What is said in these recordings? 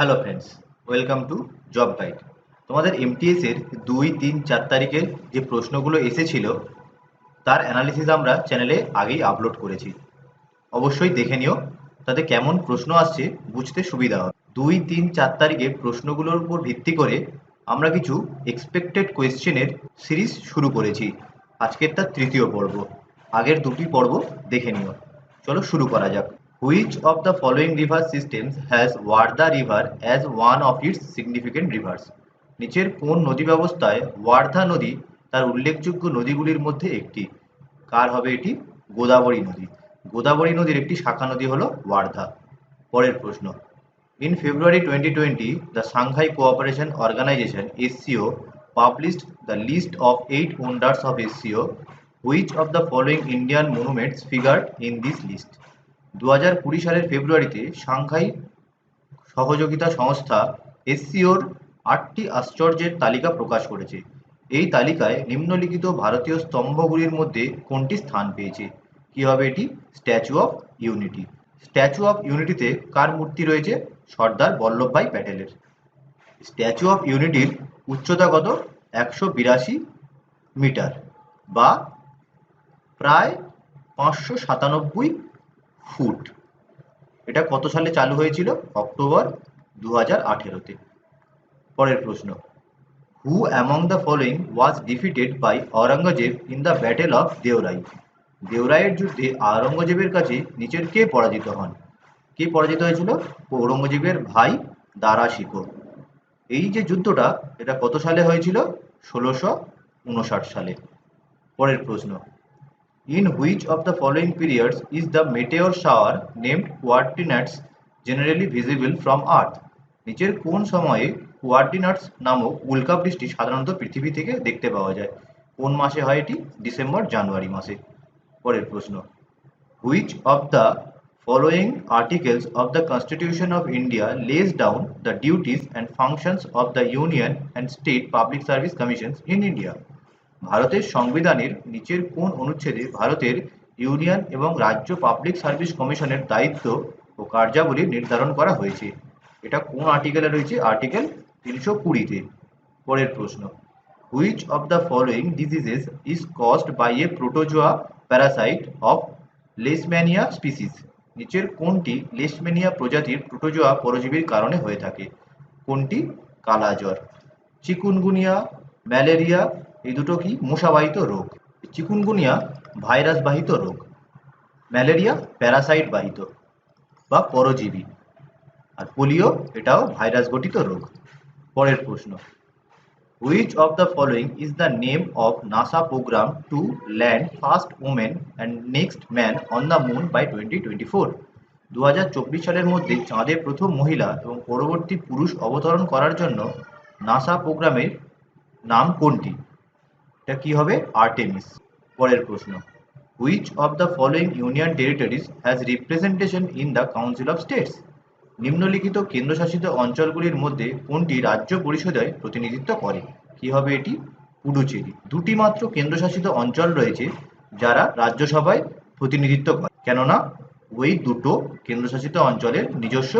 Hello friends, welcome to job guide. তোমাদের MTS এর 2, 3, 4 তারিখের যে প্রশ্নগুলো এসেছিল তার অ্যানালিসিস আমরা চ্যানেলে আগেই আপলোড করেছি। অবশ্যই দেখে নিও, তাতে কেমন প্রশ্ন আসছে বুঝতে সুবিধা হবে। 2, 3, 4 তারিখে প্রশ্নগুলোর উপর ভিত্তি করে আমরা কিছু এক্সপেক্টেড কোয়েশ্চেনের সিরিজ শুরু করেছি। আজকের তার তৃতীয় পর্ব। আগের দুটি পর্ব দেখে নিও। চলো শুরু করা যাক। Which of the following river systems has Wardha river as one of its significant rivers? নিচের কোন নদী ব্যবস্থায় ওয়ার্ধা নদী তার উল্লেখযোগ্য নদীগুলির মধ্যে একটি? কার হবে এটি? গোদাবরী নদী। গোদাবরী নদীর একটি শাখা নদী হলো ওয়ার্ধা। পরের প্রশ্ন। In February 2020, the Shanghai Cooperation Organization (SCO) published the list of 8 wonders of SCO. Which of the following Indian monuments figured in this list? 2020 সালের ফেব্রুয়ারিতে সাংহাই সহযোগিতা সংস্থা এসসিওর 8টি আশ্চর্যের তালিকা প্রকাশ করেছে। এই তালিকায় নিম্নলিখিত ভারতীয় স্তম্ভগুলির মধ্যে কোনটি স্থান পেয়েছে? কি হবে এটি? Statue of unity. Statue of ইউনিটিতে কার মূর্তি রয়েছে? সর্দার বল্লভভাই প্যাটেলের। স্ট্যাচু অফ ইউনিটির উচ্চতা কত? 182 মিটার বা প্রায় 597 ফুট। এটা কত সালে চালু হয়েছিল? অক্টোবর 2018-তে। পরের প্রশ্ন। Who among the following was defeated by Aurangzeb in the battle of Deorai? দেওরাইয়ের যুদ্ধে আওরঙ্গজেবের কাছে নিচের কে পরাজিত হন? কে পরাজিত হয়েছিল? ঔরঙ্গজেবের ভাই দারা শিকো। এই যে যুদ্ধটা, এটা কত সালে হয়েছিল? 1659 সালে। পরের প্রশ্ন। In which of the following periods is the meteor shower named coordinates generally visible from Earth? নিচের কোন সময়ে কোয়ার্ডিনাটস নামক উল্কাবৃষ্টি সাধারণত পৃথিবী থেকে দেখতে পাওয়া যায়? কোন মাসে হয় এটি? ডিসেম্বর জানুয়ারি মাসে। পরের প্রশ্ন। Which of the following articles of the Constitution of India lays down the duties and functions of the Union and State Public Service Commissions in India? ভারতের সংবিধানের নিচের কোন অনুচ্ছেদে ভারতের ইউনিয়ন এবং রাজ্য পাবলিক সার্ভিস কমিশনের দায়িত্ব ও কার্যাবলী নির্ধারণ করা হয়েছে? এটা কোন আর্টিকেলে রয়েছে? আর্টিকেল 320-তে। পরের প্রশ্ন। Which of the following diseases is caused by a protozoa parasite of leishmania species? নিচের কোনটি লেশম্যানিয়া প্রজাতির প্রোটোজোয়া পরজীবীর কারণে হয়ে থাকে? কোনটি? কালাজ্বর। চিকুনগুনিয়া, ম্যালেরিয়া, এই দুটো কি? মশাবাহিত রোগ। চিকুনগুনিয়া ভাইরাস বাহিত রোগ, ম্যালেরিয়া প্যারাসাইট বাহিত বা পরজীবী, আর পোলিও এটাও ভাইরাস গঠিত রোগ। পরের প্রশ্ন। Which of the following is the name of NASA program to land first women and next man on the moon by 2024? 2024 সালের মধ্যে চাঁদে প্রথম মহিলা এবং পরবর্তী পুরুষ অবতরণ করার জন্য নাসা প্রোগ্রামের নাম কোনটি? এটা কি হবে? আর্টেমিস। পরের প্রশ্ন। Which of the following union territories has representation in the council of states? নিম্নলিখিত কেন্দ্রশাসিত অঞ্চলগুলির মধ্যে কোনটি রাজ্য পরিষদে প্রতিনিধিত্ব করে? কি হবে এটি? পুডুচেরি। দুটি মাত্র কেন্দ্রশাসিত অঞ্চল রয়েছে যারা রাজ্যসভায় প্রতিনিধিত্ব করে, কেননা ওই দুটো কেন্দ্রশাসিত অঞ্চলের নিজস্ব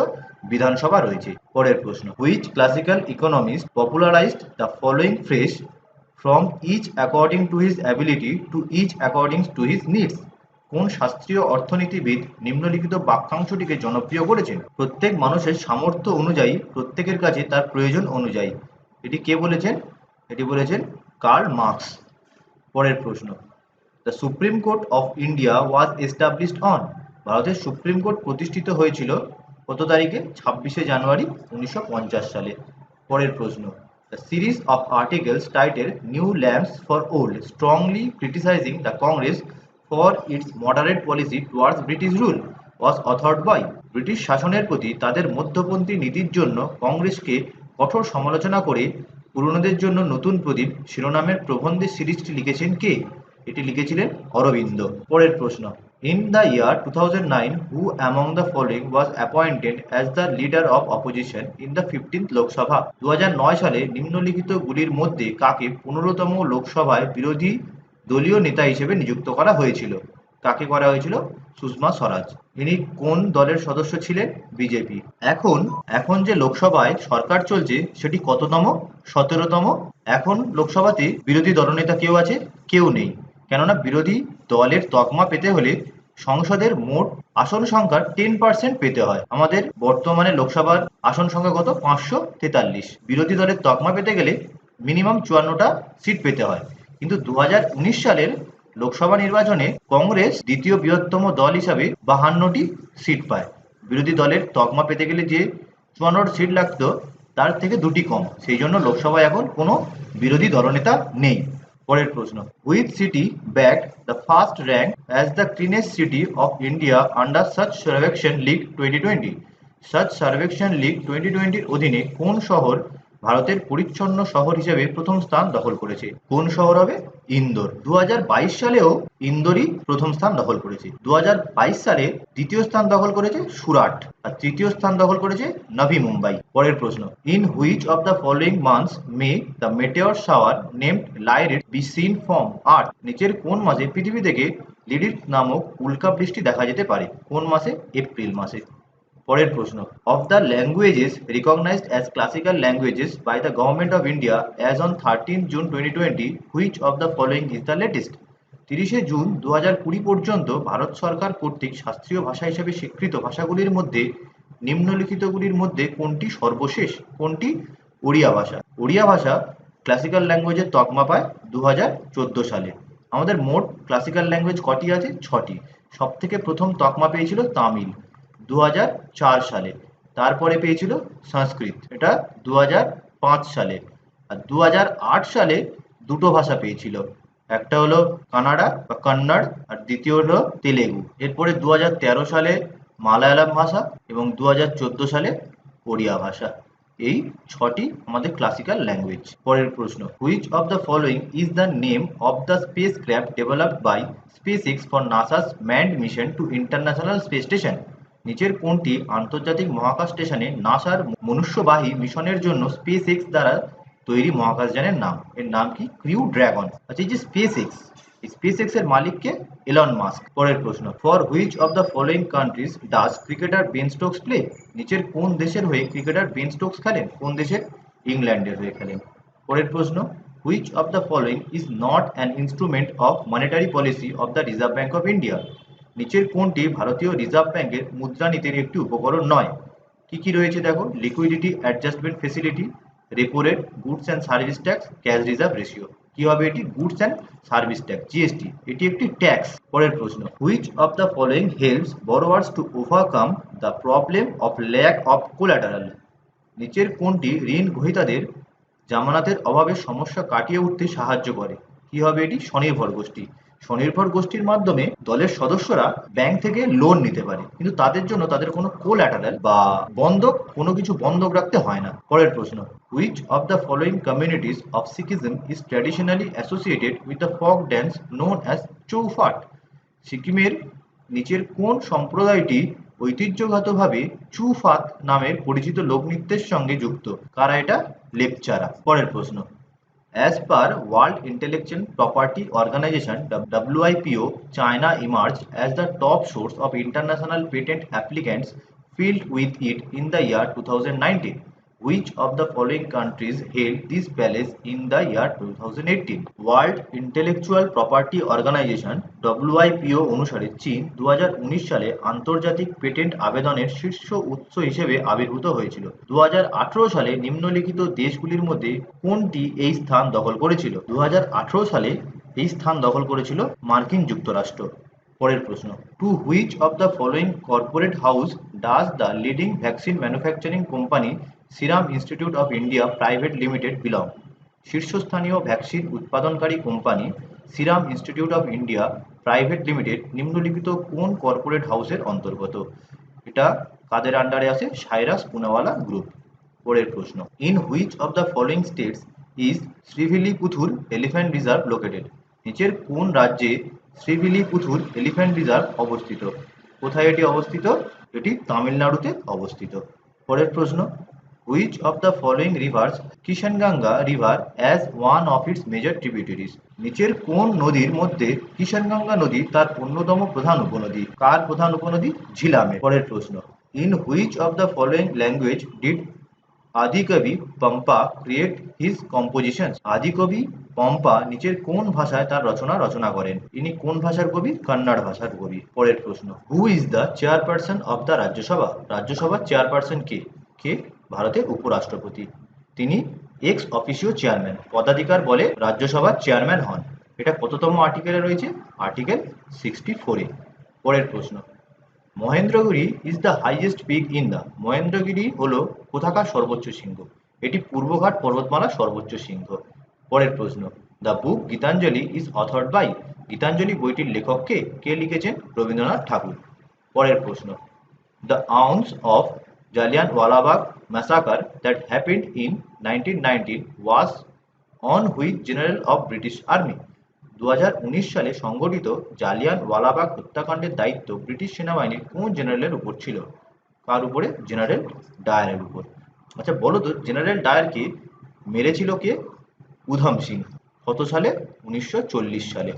বিধানসভা রয়েছে। পরের প্রশ্ন। Which classical economist popularized the following phrase from each according to his ability to each according to his needs? কোন শাস্ত্রীয় অর্থনীতিবিদ নিম্নলিখিত বাক্যাংশটিকে জনপ্রিয় করেছেন? প্রত্যেক মানুষের সামর্থ্য অনুযায়ী প্রত্যেকের কাছে তার প্রয়োজন অনুযায়ী। এটি কে বলেছেন? এটি বলেছেন কার্ল মার্কস। পরের প্রশ্ন। The supreme court of India was established on? ভারতের সুপ্রিম কোর্ট প্রতিষ্ঠিত হয়েছিল কত তারিখে? 26শে জানুয়ারি 1950 সালে। পরের প্রশ্ন। The series of articles titled New Lamps for Old strongly criticizing the Congress for its moderate policy towards British rule was authored by? British শাসনের প্রতি তাদের মধ্যপন্থী নীতির জন্য কংগ্রেসকে কঠোর সমালোচনা করে পুরনোদের জন্য নতুন প্রদীপ শিরোনামের প্রবন্ধের সিরিজটি লিখেছেন কে? এটি লিখেছিলেন অরবিন্দ। পরের প্রশ্ন। In the year 2009, who among the following was appointed as the leader of opposition in the 15th Lok Sabha? 2009 সালে নিম্নলিখিত গুলির মধ্যে কাকে 15তম লোকসভায় বিরোধী দলীয় নেতা হিসেবে নিযুক্ত করা হয়েছিল? কাকে করা হয়েছিল? সুষমা স্বরাজ। ইনি কোন দলের সদস্য ছিলেন? বিজেপি। এখন এখন যে লোকসভায় সরকার চলছে সেটি কততম? 17তম। এখন লোকসভাতে বিরোধী দলনেতা কেউ আছে? কেউ নেই। কেননা বিরোধী দলের তকমা পেতে হলে সংসদের মোট আসন সংখ্যার 10% পেতে হয়। আমাদের বর্তমানে লোকসভার আসন সংখ্যা কত? 543। বিরোধী দলের তকমা পেতে গেলে মিনিমাম 54টা সিট পেতে হয়। কিন্তু 2019 সালের লোকসভা নির্বাচনে কংগ্রেস দ্বিতীয় বৃহত্তম দল হিসাবে 52টি সিট পায়। বিরোধী দলের তকমা পেতে গেলে যে 54 সিট লাগতো তার থেকে দুটি কম। সেই জন্য লোকসভায় এখন কোনো বিরোধী দলনেতা নেই। পরের প্রশ্ন, which city bagged the first rank as the cleanest city of India under সার্চ সার্ভেকশন লিগ 2020? সার্চ সার্ভেকশন লিগ 2020-র অধীনে কোন শহর ভারতের পরিচ্ছন্ন শহর হিসেবে প্রথম স্থান দখল করেছে? কোন শহর হবে? ইন্দোর। 2022 সালেও ইন্দোরই প্রথম স্থান দখল করেছে। 2022 সালে দ্বিতীয় স্থান দখল করেছে সুরাট, আর তৃতীয় স্থান দখল করেছে নভি মুম্বাই। পরের প্রশ্ন, in which of the following months may the meteor shower named Lyrids be seen from earth? নিচের কোন মাসে পৃথিবী থেকে লিরিট নামক উল্কা বৃষ্টি দেখা যেতে পারে? কোন মাসে? এপ্রিল মাসে। পরের প্রশ্ন, of the languages recognized as classical languages by the government of India as on 13 June 2020, which of the following is the latest? 30শে জুন 2020 পর্যন্ত ভারত সরকার কর্তৃক শাস্ত্রীয় ভাষা হিসেবে স্বীকৃত ভাষাগুলির মধ্যে নিম্নলিখিতগুলির মধ্যে কোনটি সর্বশেষ? কোনটি? ওড়িয়া ভাষা। ওড়িয়া ভাষা ক্লাসিক্যাল ল্যাঙ্গুয়েজের তকমা পায় 2014 সালে। আমাদের মোট ক্লাসিক্যাল ল্যাঙ্গুয়েজ কটি আছে? 6টি। সব থেকে প্রথম তকমা পেয়েছিল তামিল 2004 সালে। তারপরে পেয়েছিল সংস্কৃত, এটা 2005 সালে। আর 2008 সালে দুটো ভাষা পেয়েছিল, একটা হলো কানাডা বা কন্নড়, আর দ্বিতীয় হলো তেলেগু। এরপরে 2013 সালে মালায়ালাম ভাষা এবং 2014 সালে ওড়িয়া ভাষা। এই 6টি আমাদের ক্লাসিক্যাল ল্যাঙ্গুয়েজ। পরের প্রশ্ন, which of the following is the name of the spacecraft developed by SpaceX for NASA's manned mission to international space station? নিচের কোনটি আন্তর্জাতিক মহাকাশ স্টেশনে নাসার মনুষ্যবাহী মিশনের জন্য SpaceX দ্বারা তৈরি মহাকাশযানের নাম? এর নাম কি? Crew dragon. আচ্ছা, এই যে SpaceX এর মালিক কে? Elon Musk. পরের প্রশ্ন, for which of the following countries does cricketer Ben Stokes play? নিচের কোন দেশের হয়ে ক্রিকেটার বেন স্টোকস খেলেন? কোন দেশের? ইংল্যান্ডের হয়ে খেলেন। পরের প্রশ্ন, which of the following is not an instrument of monetary policy of the Reserve Bank of India? নিচের কোনটি ভারতীয় রিজার্ভ ব্যাঙ্কের মুদ্রানীতির একটি উপকরণ নয়? কি কি রয়েছে দেখো, liquidity adjustment facility, repo rate, goods and service tax, cash reserve ratio. কি হবে এটি? Goods and service tax, GST. এটি একটি ট্যাক্স। পরের প্রশ্ন, which of the following helps borrowers to overcome the problem of lack of collateral? নিচের কোনটি ঋণ গ্রহীতাদের জামানতের অভাবের সমস্যা কাটিয়ে উঠতে সাহায্য করে? কি হবে এটি? স্বনির্ভর গোষ্ঠী। স্বনির্ভর গোষ্ঠীর মাধ্যমে দলের সদস্যরা ব্যাংক থেকে লোন নিতে পারে, কিন্তু তাদের জন্য তাদের কোনো কোল্যাটারাল বা বন্ধক, কোনো কিছু বন্ধক রাখতে হয় না। পরের প্রশ্ন, which of the following communities of Sikkim is traditionally associated with the folk dance known as Chaufat? সিকিমের নিচের কোন সম্প্রদায়টি ঐতিহ্যগতভাবে চুফাত নামের পরিচিত লোকনৃত্যের সঙ্গে যুক্ত? কারা এটা? লেপচারা। পরের প্রশ্ন, as per World Intellectual Property Organization WIPO, China emerged as the top source of international patent applicants filed with it in the year 2019. Which of the following countries held this place in the year 2018? World Intellectual Property Organization WIPO অনুসারে চীন 2019 সালে আন্তর্জাতিক patent আবেদনের শীর্ষ উৎস হিসেবে আবির্ভূত হয়েছিল। 2018 সালে নিম্নলিখিত দেশগুলির মধ্যে কোনটি এই স্থান দখল করেছিল? 2018 সালে এই স্থান দখল করেছিল মার্কিন যুক্তরাষ্ট্র। পরের প্রশ্ন, to which of the following corporate house does the leading vaccine manufacturing company Serum Institute of India Private Limited belong? শীর্ষস্থানীয় ভ্যাকসিন উৎপাদনকারী company Serum Institute of India Private Limited নিম্নলিখিত কোন কর্পোরেট হাউসের অন্তর্গত? এটা কাদের আন্ডারে আছে? সাইরাস পুনাওয়ালা গ্রুপ। পরের প্রশ্ন, in which of the following states is Srivilliputhur elephant reserve located? নিচের কোন রাজ্যে শ্রীভিলিপুথুর এলিফ্যান্ট রিজার্ভ অবস্থিত? কোথায় এটি অবস্থিত? এটি তামিলনাড়ুতে অবস্থিত। পরের প্রশ্ন, which of the following rivers Kishanganga river as one of its major tributaries? নিচের কোন নদীর মধ্যে কিষানগঙ্গা নদী তার অন্যতম প্রধান উপনদী? কার প্রধান উপনদী? ঝিলামের। পরের প্রশ্ন, in which of the following language did Adikavi Pampa create his compositions? Adikavi Pampa নিচের কোন ভাষায় তার রচনা করেন? ইনি কোন ভাষার কবি? কন্নড় ভাষার কবি। পরের প্রশ্ন, who is the chairperson of the Rajya Sabha? রাজ্যসভার চেয়ারপারসন কে? কে? ভারতের উপরাষ্ট্রপতি। তিনি এক্স অফিসিও চেয়ারম্যান, পদাধিকার বলে রাজ্যসভার চেয়ারম্যান হন। এটা কততম আর্টিকেলে রয়েছে? আর্টিকেল 64-এ। পরের প্রশ্ন, Mahendragiri is the highest peak in the? Mahendragiri হল কোথাকার সর্বোচ্চ শৃঙ্গ? এটি পূর্বঘাট পর্বতমালার সর্বোচ্চ শৃঙ্গ। পরের প্রশ্ন, the book Gitanjali is authored by? Gitanjali বইটির লেখককে? কে লিখেছেন? রবীন্দ্রনাথ ঠাকুর। পরের প্রশ্ন, the ounce of Jallianwala Bagh massacre that happened in 1919 was on which general of British Army? 2019 সালে সংঘটিত জালিয়ানওয়ালাবাগ হত্যাকাণ্ডের দায়িত্ব ব্রিটিশ সেনাবাহিনীর কোন জেনারেলের উপর ছিল? কার উপরে? জেনারেল ডায়ারের উপর। আচ্ছা বলো তো, জেনারেল ডায়ারকে মেরেছিল কে? উধম সিং। কত সালে? 1940 সালে।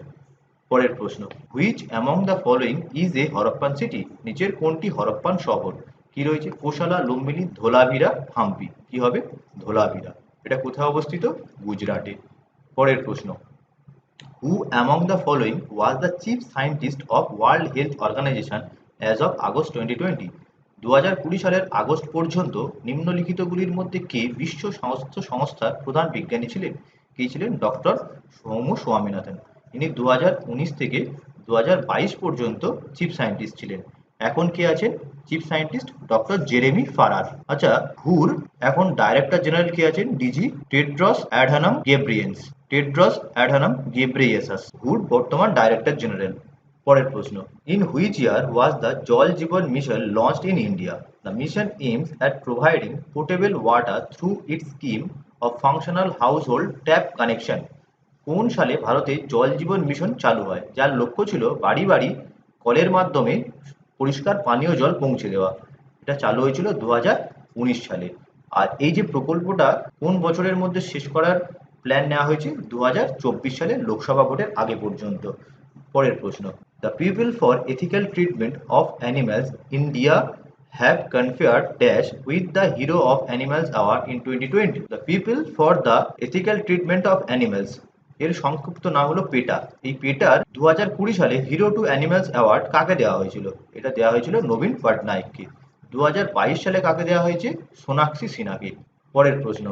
পরের প্রশ্ন, which among the following is a Harappan city? নিচের কোনটি হরপ্পান শহর? কি রয়েছে? কোশালা, লুম্বিনী, ধোলাভিরা, হাম্পি। কি হবে? ধোলাভিরা। এটা কোথায় অবস্থিত? গুজরাটে। পরের প্রশ্ন, who among the following was the chief scientist of World Health Organization as of August 2020? 2020 সালের আগস্ট পর্যন্ত নিম্নলিখিতগুলির মধ্যে কে বিশ্ব স্বাস্থ্য সংস্থার প্রধান বিজ্ঞানী ছিলেন? কে ছিলেন? ডক্টর সৌম্য স্বামীনাথন। ইনি 2019 থেকে 2022 পর্যন্ত চিফ সায়েন্টিস্ট ছিলেন। এখন কে আছেন chief scientist? Doctor Jeremy Farrar. আচ্ছা, হুর এখন ডাইরেক্টর জেনারেল কে আছেন? DG Tedros Adhanom Ghebreyesus. Tedros Adhanom Ghebreyesus হুর বর্তমান ডাইরেক্টর জেনারেল। পরের প্রশ্ন, in which year was the Jal Jeevan mission launched in India? The mission aims at providing portable water through its scheme of functional household tap connection. কোন সালে ভারতে জল Jeevan mission চালু হয়, যার লক্ষ্য ছিল বাড়ি বাড়ি কলের মাধ্যমে পরিষ্কার পানীয় জল পৌঁছে দেওয়া? এটা চালু হয়েছিল 2019 সালে। আর এই যে প্রকল্পটা কোন বছরের মধ্যে শেষ করার প্ল্যান নেওয়া হয়েছে? 2024 সালে লোকসভা ভোটের আগে পর্যন্ত। পরের প্রশ্ন, the people for ethical treatment of animals India have conferred dash with the Hero of Animals Award in 2020. The people for the ethical treatment of animals এর সংক্ষিপ্ত নাম হলো পেটা। এই পেটার 2020 সালে হিরো টু অ্যানিমালস অ্যাওয়ার্ড কাকে দেওয়া হয়েছিল? এটা দেওয়া হয়েছিল নবীন পটনায়ককে। 2022 সালে কাকে দেওয়া হয়েছে? সোনাক্ষী সিনহাকে। পরের প্রশ্ন,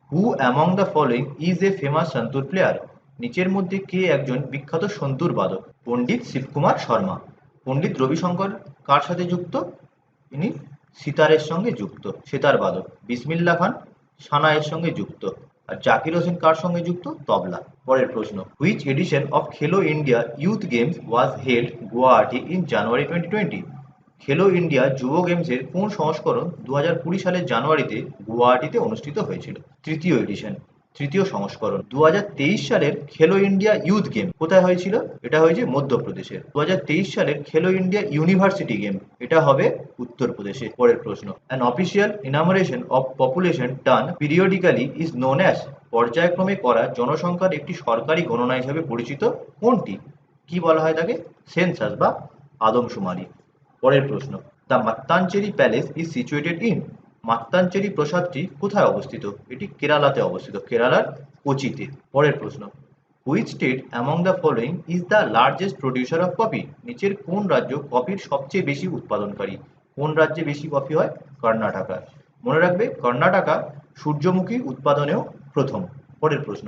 who among the following is a famous santoor player? নিচের মধ্যে কে একজন বিখ্যাত সন্তুর বাদক? পণ্ডিত শিবকুমার শর্মা। পণ্ডিত রবিশঙ্কর কার সাথে যুক্ত? ইনি সিতারের সঙ্গে যুক্ত, সেতার বাদক। বিসমিল্লাহ খান সানাইয়ের সঙ্গে যুক্ত। আর জাকির হোসেন কার সঙ্গে যুক্ত? তবলা। পরের প্রশ্ন, হুইচ এডিশন অফ খেলো India youth games was held Guwahati in January 2020? খেলো ইন্ডিয়া যুব গেমসের কোন সংস্করণ 2020 সালের জানুয়ারিতে গুয়াহাটিতে অনুষ্ঠিত হয়েছিল? তৃতীয় এডিশন, তৃতীয় সংস্করণ। 2023 সালের খেলো ইন্ডিয়া ইউথ গেম কোথায় হয়েছিল? এটা হয়েছে মধ্যপ্রদেশে। 2023 সালের খেলো ইন্ডিয়া ইউনিভার্সিটি গেম এটা হবে উত্তরপ্রদেশে। পরের প্রশ্ন, an official enumeration of population done periodically is known as? পর্যায়ক্রমে করা জনসংখ্যার একটি সরকারি গণনা হিসাবে পরিচিত কোনটি? কি বলা হয় তাকে? সেন্সাস বা আদমশুমারি। পরের প্রশ্ন, the Mattancherry palace is situated in? Mattancherry প্রাসাদটি কোথায় অবস্থিত? এটি কেরালাতে অবস্থিত, কেরালার কোচিতে। পরের প্রশ্ন, which state among the following is the largest producer of coffee? নিচের কোন রাজ্য কফির সবচেয়ে বেশি উৎপাদনকারী? কোন রাজ্যে বেশি কফি হয়? কর্ণাটকা। মনে রাখবে, কর্ণাটকা সূর্যমুখী উৎপাদনেও প্রথম। পরের প্রশ্ন,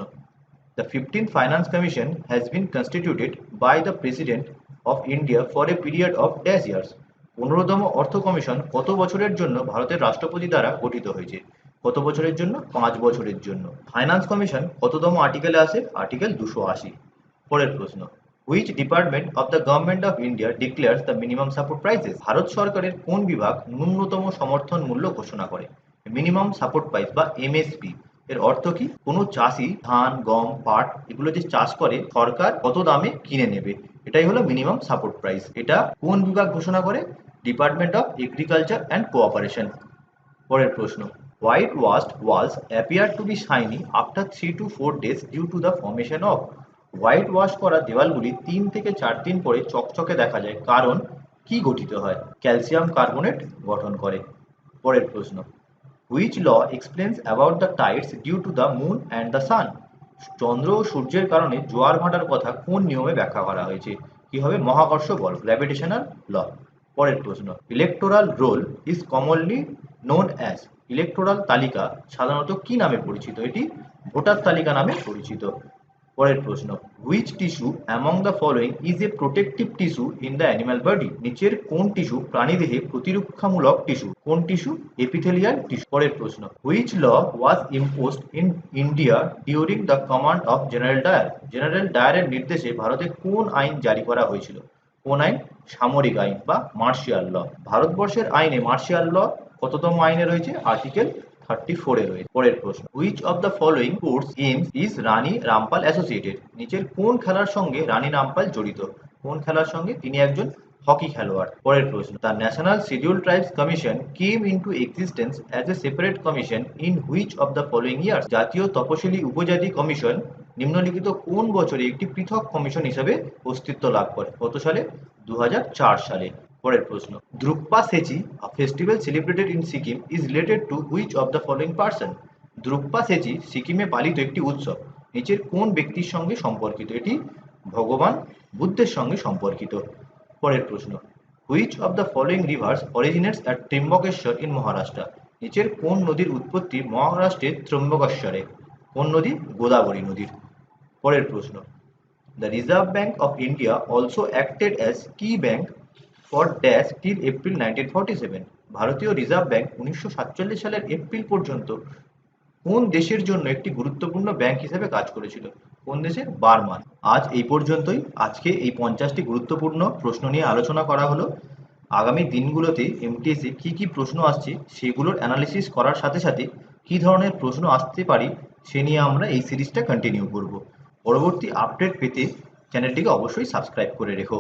the 15th Finance Commission has been constituted by the President of India for a period of dash years. 15তম অর্থ কমিশন কত বছরের জন্য ভারতের রাষ্ট্রপতি দ্বারা গঠিত হয়েছে? কত বছরের জন্য? 5 বছরের জন্য। ফাইন্যান্স কমিশন কততম আর্টিকেলে আসে? আর্টিকেল 280। পরের প্রশ্ন, which department of the government of India declares the minimum support prices? Bharat সরকারের কোন বিভাগ ন্যূনতম সমর্থন মূল্য ঘোষণা করে? মিনিমাম সাপোর্ট প্রাইস বা এমএসপি। এর অর্থ কি? কোনো চাষি ধান, গম, পাট এগুলো যে চাষ করে সরকার কত দামে কিনে নেবে, এটাই হলো মিনিমাম সাপোর্ট প্রাইস। এটা কোন বিভাগ ঘোষণা করে? Department of agriculture and cooperation. পরের প্রশ্ন, Whitewashed walls appear to be shiny after 3 to 4 days due to the formation of white wash করা দেওয়ালগুলি 3 থেকে 4 দিন পরে চকচকে দেখা যায় কারণ কি গঠিত হয় ক্যালসিয়াম কার্বনেট গঠন করে পরের প্রশ্ন which law explains about the tides due to the moon and the sun চন্দ্র ও সূর্যের কারণে জোয়ার ভাটার কথা কোন নিয়মে ব্যাখ্যা করা হয়েছে কি হবে মহাকর্ষ বল গ্র্যাভিটেশনাল ল পরের প্রশ্ন electoral role is commonly known as electoral তালিকা সাধারণত কি নামে পরিচিত এটি ভোটার তালিকা নামে পরিচিত পরের প্রশ্ন which tissue among the following is a protective tissue in the animal body নিচের কোন টিস্যু প্রাণীদেহে প্রতিরক্ষামূলক টিস্যু কোন টিস্যু এপিথেলিয়াল টিস্যু পরের প্রশ্ন which law was imposed in India during the command of general ডায়ারের নির্দেশে ভারতে কোন আইন জারি করা হয়েছিল কোন আইন সামরিক আইন বা মার্শিয়াল ল ভারতবর্ষের আইনে মার্শিয়াল ল কততম আইনে রয়েছে আর্টিকেল 34 এ রয়েছে পরের প্রশ্ন which of the following sports games is Rani Rampal associated নিচের কোন খেলার সঙ্গে রানী রামপাল জড়িত কোন খেলার সঙ্গে তিনি একজন হকি খেলোয়াড় পরের প্রশ্ন the national schedule tribes commission came into existence as a separate commission in which of the following years জাতীয় তপশিলি উপজাতি কমিশন নিম্নলিখিত কোন বছরে একটি পৃথক কমিশন হিসেবে অস্তিত্ব লাভ করে কত সালে 2004 সালে পরের প্রশ্ন দ্রুকপা সেচি a festival celebrated in Sikkim is related to which of the following person দ্রুকপা সেচি সিকিমে পালিত একটি উৎসব নিচের কোন ব্যক্তির সঙ্গে সম্পর্কিত এটি ভগবান বুদ্ধের সঙ্গে সম্পর্কিত পরের প্রশ্ন which of the following rivers originates at Trimbakeshwar in Maharashtra নিচের কোন নদীর উৎপত্তি মহারাষ্ট্রের ত্র্যম্বকেশ্বরে কোন নদী গোদাবরী নদীর পরের প্রশ্ন the Reserve Bank of India also acted as key bank for dash till April 1947 ভারতীয় রিজার্ভ ব্যাঙ্ক 1947 সালের এপ্রিল পর্যন্ত কোন দেশের জন্য একটি গুরুত্বপূর্ণ ব্যাংক হিসেবে কাজ করেছিল কোন দেশের বার্মান আজ এই পর্যন্তই আজকে এই 50টি গুরুত্বপূর্ণ প্রশ্ন নিয়ে আলোচনা করা হলো আগামী দিনগুলোতে এমটিএসে কি কি প্রশ্ন আসছে সেগুলোর অ্যানালিসিস করার সাথে সাথে কি ধরনের প্রশ্ন আসতে পারে সে নিয়ে আমরা এই সিরিজটা কন্টিনিউ করব পরবর্তী আপডেট পেতে চ্যানেলটিকে অবশ্যই সাবস্ক্রাইব করে রেখো